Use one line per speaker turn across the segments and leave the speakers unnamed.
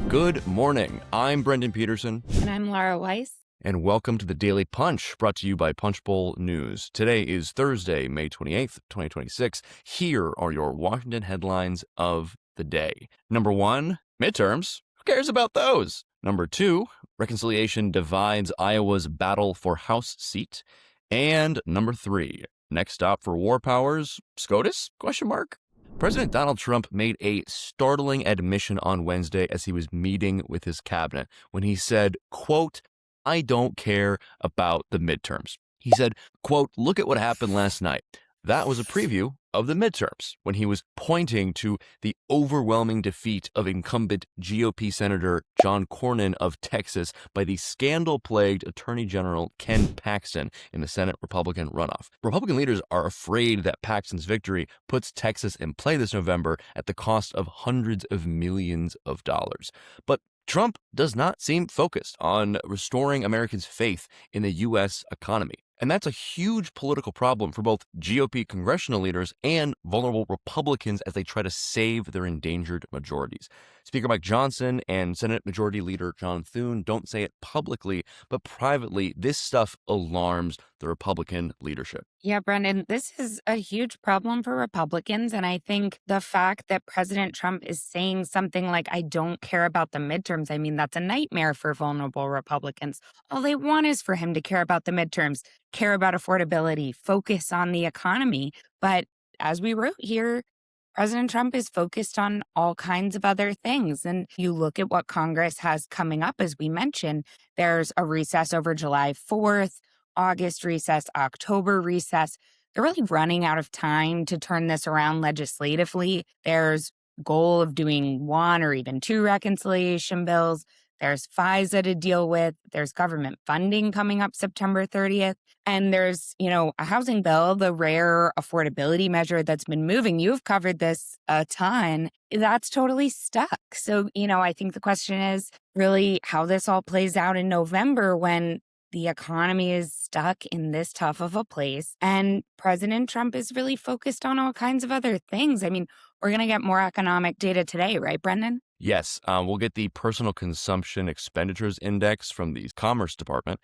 Good morning. I'm Brendan Pedersen.
And I'm Laura Weiss.
And welcome to the Daily Punch, brought to you by Punchbowl News. Today is Thursday, May 28th, 2026. Here are your Washington headlines of the day. Number 1, midterms. Who cares about those? Number 2, reconciliation divides Iowa's battle for House seat. And number 3, next stop for war powers, SCOTUS? President Donald Trump made a startling admission on Wednesday as he was meeting with his cabinet when he said, quote, "I don't care about the midterms." He said, quote, "Look at what happened last night." That was a preview of the midterms when he was pointing to the overwhelming defeat of incumbent GOP Senator John Cornyn of Texas by the scandal-plagued Attorney General Ken Paxton in the Senate Republican runoff. Republican leaders are afraid that Paxton's victory puts Texas in play this November at the cost of hundreds of millions of dollars. But Trump does not seem focused on restoring Americans' faith in the U.S. economy. And that's a huge political problem for both GOP congressional leaders and vulnerable Republicans as they try to save their endangered majorities. Speaker Mike Johnson and Senate Majority Leader John Thune don't say it publicly, but privately, this stuff alarms the Republican leadership.
Yeah, Brendan, this is a huge problem for Republicans. And I think the fact that President Trump is saying something like, "I don't care about the midterms," I mean, that's a nightmare for vulnerable Republicans. All they want is for him to care about the midterms, care about affordability, focus on the economy. But as we wrote here, President Trump is focused on all kinds of other things. And you look at what Congress has coming up, as we mentioned, there's a recess over July 4th, August recess, October recess. They're really running out of time to turn this around legislatively. There's goal of doing 1 or even 2 reconciliation bills. There's FISA to deal with. There's government funding coming up September 30th. And there's, a housing bill, the rare affordability measure that's been moving. You've covered this a ton. That's totally stuck. So, I think the question is really how this all plays out in November when the economy is stuck in this tough of a place. And President Trump is really focused on all kinds of other things. I mean, we're going to get more economic data today, right, Brendan?
Yes, we'll get the Personal Consumption Expenditures Index from the Commerce Department,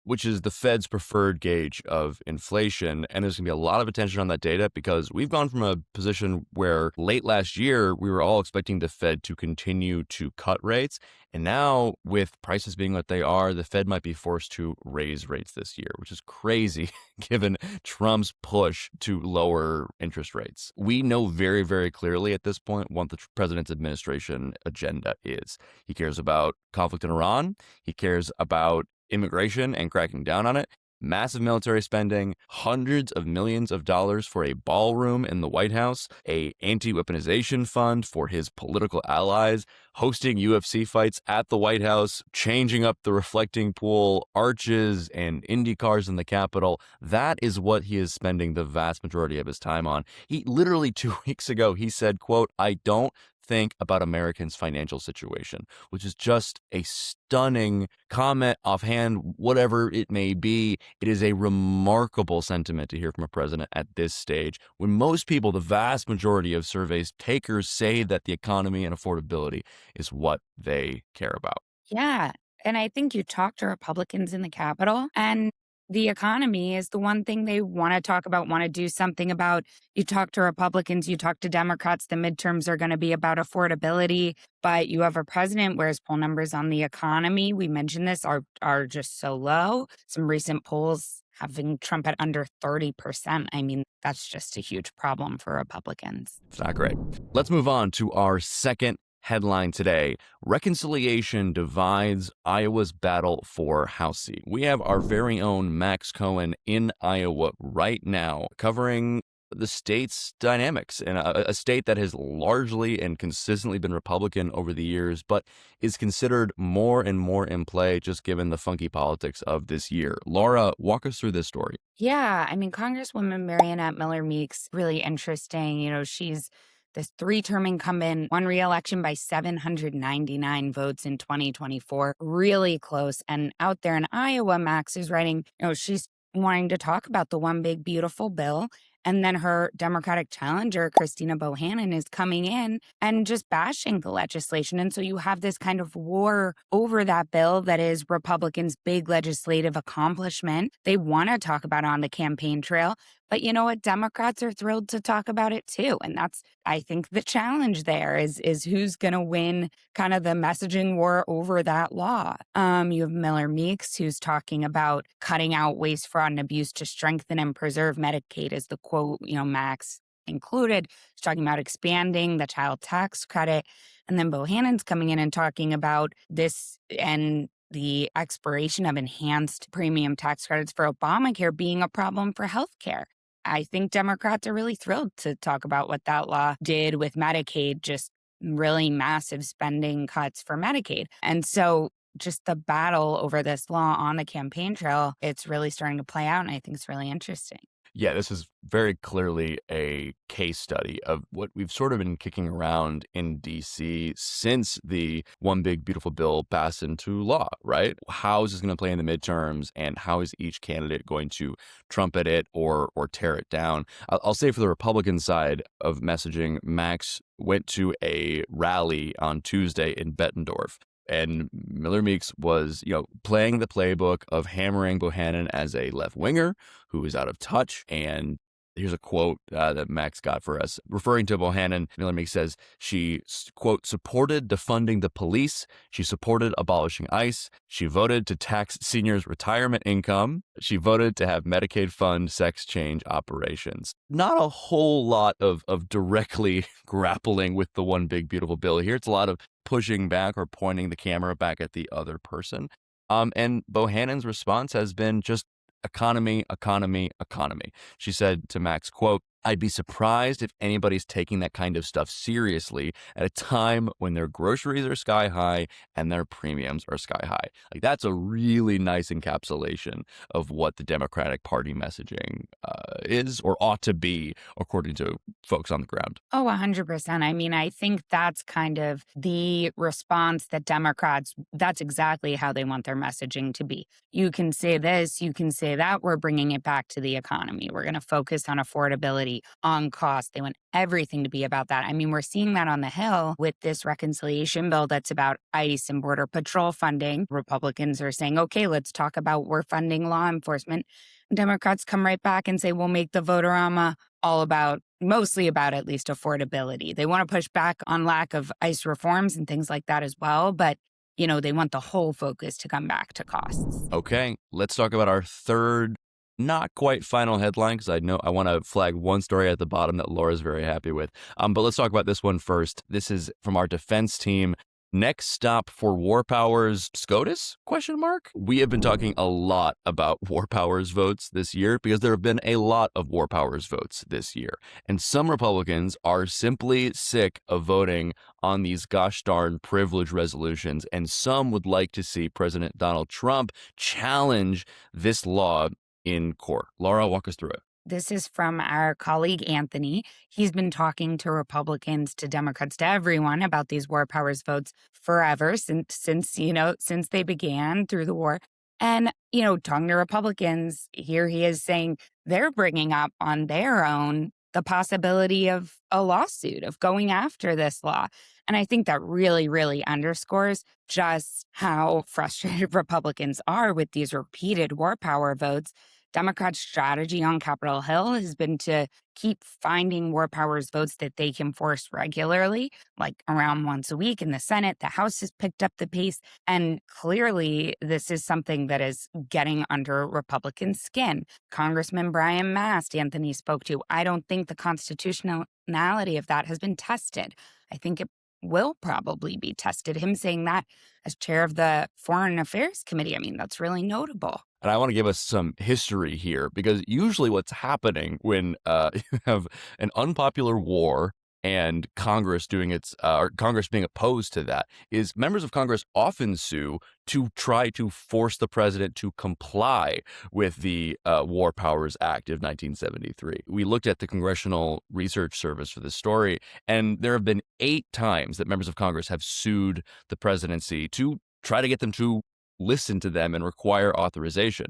which is the Fed's preferred gauge of inflation. And there's going to be a lot of attention on that data because we've gone from a position where late last year, we were all expecting the Fed to continue to cut rates. And now with prices being what they are, the Fed might be forced to raise rates this year, which is crazy given Trump's push to lower interest rates. We know very, very clearly at this point what the president's administration agenda is. He cares about conflict in Iran. He cares about immigration and cracking down on it, massive military spending, hundreds of millions of dollars for a ballroom in the White House, a anti-weaponization fund for his political allies, hosting UFC fights at the White House, changing up the reflecting pool, arches, and Indy cars in the Capitol. That is what he is spending the vast majority of his time on. He literally 2 weeks ago, he said, quote, "I don't think about Americans' financial situation," which is just a stunning comment offhand, whatever it may be. It is a remarkable sentiment to hear from a president at this stage when most people, the vast majority of surveys takers, say that the economy and affordability is what they care about.
Yeah. And I think you talk to Republicans in the Capitol, and the economy is the one thing they want to talk about, want to do something about. You talk to Republicans, you talk to Democrats, the midterms are going to be about affordability, but you have a president where his poll numbers on the economy, we mentioned this, are just so low. Some recent polls having Trump at under 30%. I mean, that's just a huge problem for Republicans.
It's not great. Let's move on to our second headline today: reconciliation divides Iowa's battle for House seat. We have our very own Max Cohen in Iowa right now covering the state's dynamics in a state that has largely and consistently been Republican over the years, but is considered more and more in play just given the funky politics of this year. Laura, walk us through this story.
Yeah, I mean, Congresswoman Mariannette Miller-Meeks, really interesting. She's this 3-term incumbent, won re-election by 799 votes in 2024, really close. And out there in Iowa, Max is writing, she's wanting to talk about the one big beautiful bill And then her Democratic challenger, Christina Bohannon, is coming in and just bashing the legislation. And so you have this kind of war over that bill that is Republicans' big legislative accomplishment. They want to talk about it on the campaign trail. But you know what? Democrats are thrilled to talk about it too. And that's, I think, the challenge there is who's going to win kind of the messaging war over that law. You have Miller Meeks, who's talking about cutting out waste, fraud, and abuse to strengthen and preserve Medicaid, is the quote, Max included. She's talking about expanding the child tax credit. And then Bohannon's coming in and talking about this and the expiration of enhanced premium tax credits for Obamacare being a problem for healthcare. I think Democrats are really thrilled to talk about what that law did with Medicaid, just really massive spending cuts for Medicaid. And so just the battle over this law on the campaign trail, it's really starting to play out. And I think it's really interesting.
Yeah, this is very clearly a case study of what we've sort of been kicking around in DC since the One Big Beautiful Bill passed into law, right? How is this going to play in the midterms, and how is each candidate going to trumpet it or tear it down? I'll say for the Republican side of messaging, Max went to a rally on Tuesday in Bettendorf. And Miller Meeks was, playing the playbook of hammering Bohannon as a left winger who is out of touch. And here's a quote that Max got for us. Referring to Bohannon, Miller Meeks says she, quote, supported defunding the police. She supported abolishing ICE. She voted to tax seniors' retirement income. She voted to have Medicaid fund sex change operations. Not a whole lot of directly grappling with the One Big Beautiful Bill here. It's a lot of pushing back or pointing the camera back at the other person. And Bohannon's response has been just economy, economy, economy. She said to Max, quote, I'd be surprised if anybody's taking that kind of stuff seriously at a time when their groceries are sky high and their premiums are sky high. Like, that's a really nice encapsulation of what the Democratic Party messaging is or ought to be, according to folks on the ground.
Oh, 100%. I mean, I think that's kind of the response that Democrats, that's exactly how they want their messaging to be. You can say this, you can say that. We're bringing it back to the economy. We're going to focus on affordability, on cost. They want everything to be about that. I mean, we're seeing that on the Hill with this reconciliation bill that's about ICE and Border Patrol funding. Republicans are saying, okay, let's talk about we're funding law enforcement. Democrats come right back and say, we'll make the voterama mostly about at least affordability. They want to push back on lack of ICE reforms and things like that as well. But, they want the whole focus to come back to costs.
Okay, let's talk about our third, not quite final headline, because I want to flag one story at the bottom that Laura's very happy with. But let's talk about this one first. This is from our defense team. Next stop for War Powers, SCOTUS? ? We have been talking a lot about War Powers votes this year because there have been a lot of War Powers votes this year. And some Republicans are simply sick of voting on these gosh darn privilege resolutions. And some would like to see President Donald Trump challenge this law in court. Laura, walk us through it.
This is from our colleague, Anthony. He's been talking to Republicans, to Democrats, to everyone about these war powers votes forever since they began through the war. And, talking to Republicans, here he is saying they're bringing up on their own the possibility of a lawsuit, of going after this law. And I think that really, really underscores just how frustrated Republicans are with these repeated war power votes. Democrats' strategy on Capitol Hill has been to keep finding war powers votes that they can force regularly, like around once a week in the Senate. The House has picked up the pace. And clearly, this is something that is getting under Republican skin. Congressman Brian Mast, Anthony spoke to, I don't think the constitutionality of that has been tested. I think it will probably be tested. Him saying that as chair of the Foreign Affairs Committee, I mean, that's really notable.
And I want to give us some history here, because usually what's happening when you have an unpopular war and Congress Congress being opposed to that is members of Congress often sue to try to force the president to comply with the War Powers Act of 1973. We looked at the Congressional Research Service for this story, and there have been 8 times that members of Congress have sued the presidency to try to get them to listen to them and require authorization.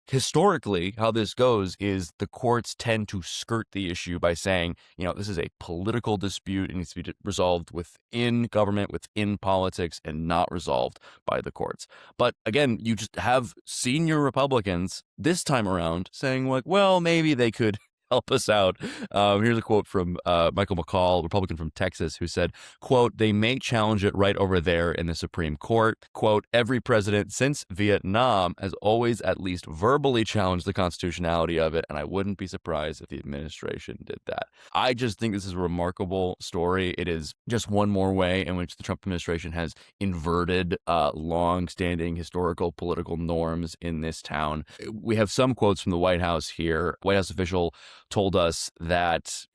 historically, how this goes is the courts tend to skirt the issue by saying, this is a political dispute. It needs to be resolved within government, within politics, and not resolved by the courts. But again, you just have senior Republicans this time around saying, like, well, maybe they could help us out. Here's a quote from Michael McCall, Republican from Texas, who said, quote, they may challenge it right over there in the Supreme Court. Quote, every president since Vietnam has always at least verbally challenged the constitutionality of it, and I wouldn't be surprised if the administration did that. I just think this is a remarkable story. It is just one more way in which the Trump administration has inverted long-standing historical political norms in this town. We have some quotes from the White House here. White House official told us that,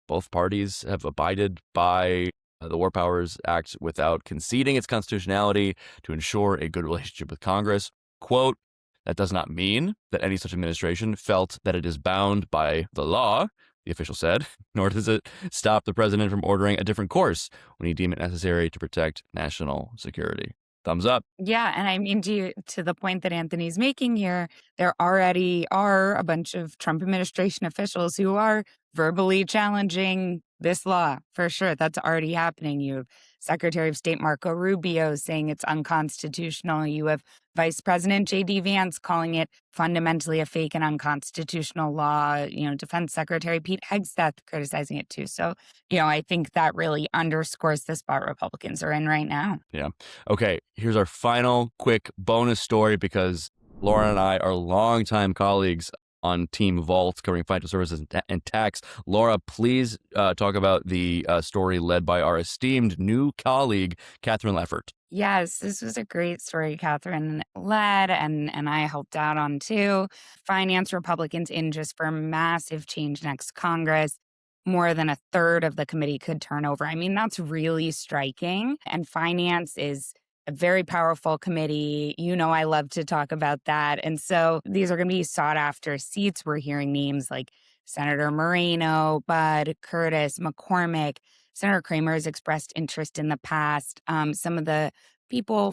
both parties have abided by the War Powers Act without conceding its constitutionality to ensure a good relationship with Congress. Quote, that does not mean that any such administration felt that it is bound by the law, the official said, nor does it stop the president from ordering a different course when he deems it necessary to protect national security. Thumbs up.
Yeah. And I mean, to the point that Anthony's making here, there already are a bunch of Trump administration officials who are verbally challenging this law, for sure. That's already happening. You have Secretary of State Marco Rubio saying it's unconstitutional. You have Vice President J.D. Vance calling it fundamentally a fake and unconstitutional law. Defense Secretary Pete Hegseth criticizing it too. So, I think that really underscores the spot Republicans are in right now.
Yeah. Okay. Here's our final quick bonus story, because Laura and I are longtime colleagues on Team Vault covering financial services and tax. Laura, please talk about the story led by our esteemed new colleague, Catherine Leffert.
Yes, this was a great story Catherine led and I helped out on too. Finance Republicans in just for massive change next Congress. More than a third of the committee could turn over. I mean, that's really striking. And finance is a very powerful committee. I love to talk about that. And so these are going to be sought after seats. We're hearing names like Senator Moreno, Bud, Curtis, McCormick. Senator Kramer has expressed interest in the past. Some of the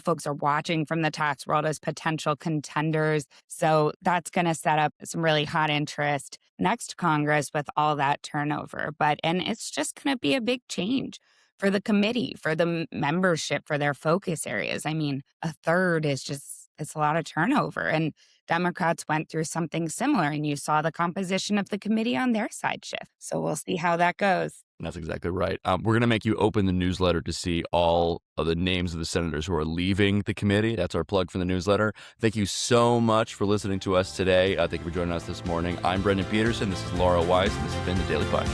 folks are watching from the tax world as potential contenders. So that's going to set up some really hot interest next Congress with all that turnover. And it's just going to be a big change for the committee, for the membership, for their focus areas. I mean, a third it's a lot of turnover. And Democrats went through something similar, and you saw the composition of the committee on their side shift. So we'll see how that goes.
That's exactly right. We're going to make you open the newsletter to see all of the names of the senators who are leaving the committee. That's our plug for the newsletter. Thank you so much for listening to us today. Thank you for joining us this morning. I'm Brendan Pedersen. This is Laura Weiss, and this has been the Daily Punch.